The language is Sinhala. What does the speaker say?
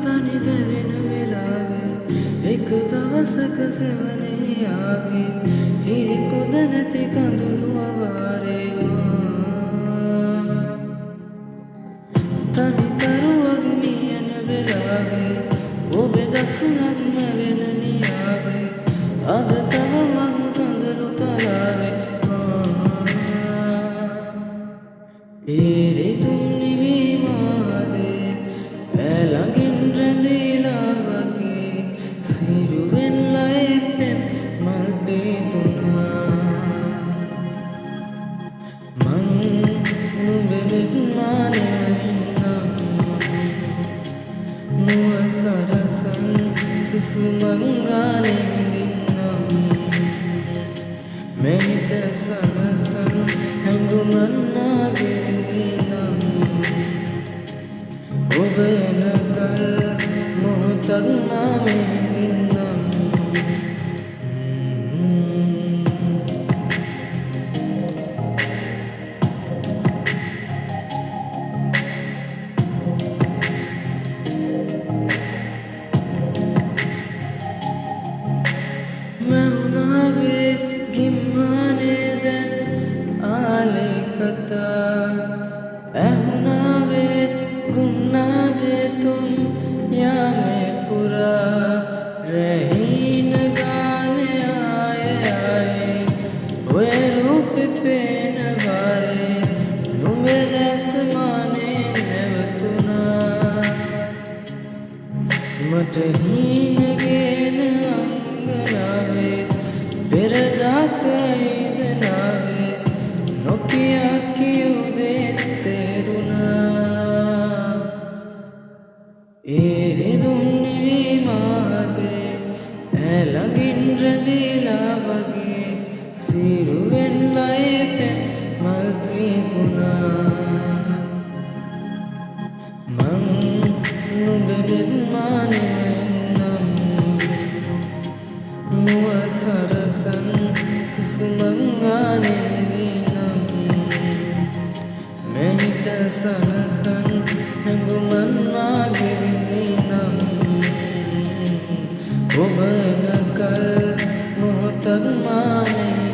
තනි දැවෙන වෙලාවේ එක දවසක සෙවනේ ආවේ හිරි කුද නැති කඳුළු අවාරේ තනි තරුවක් නියන වෙලාවේ ඔබේ දසුනක් නැවෙන නියාවේ අද තව මං සඳලු තලාවේ රිදුම් නිවීමාදේ ඇළඟින් රැඳීලා වගේ සිරුවෙන් ලයිපෙන් මල් බේදුනා මං නුඹෙනෙත් මානෙම ඉන්නම් නුව සරසන් සුසුමක් ගානේ හිඳින්නම් මෙහිත සනසන් හැඟුමන්නාගේ විඳිනම් ඔබ එනකල් මොහොතක් මා විඳින්නම් මැවුනාවේ ගිම්මානේ දැන් ආලේ කතා ඇහුනාවේ ගුන්නාදේ තුන් යාමේ පුරා රැහීන ගානේ ආයේ ඔය රූපේ පේන වාරේ නුඹේ දැස මානේ නැවතුනා මට හීනගෙන අංගනාවේ පෙරදාක ඉදනාවේ නොකියා කියූ දේ තේරුණා රිදුම් නිවීමාදේ ඇළඟින් රැඳීලා වගේ සිරුවෙන් ලයිපෙන් මල් බේදුනා මං නුඹෙනෙත් මානෙම ඉන්නම් නුව සරසන් සුසුමක් ගානේ හිඳින්නම් මෙහිත සනසන් හැඟුමන්නාගේ විඳිනම් ඔබ එනකල් මොහොතක් මානේ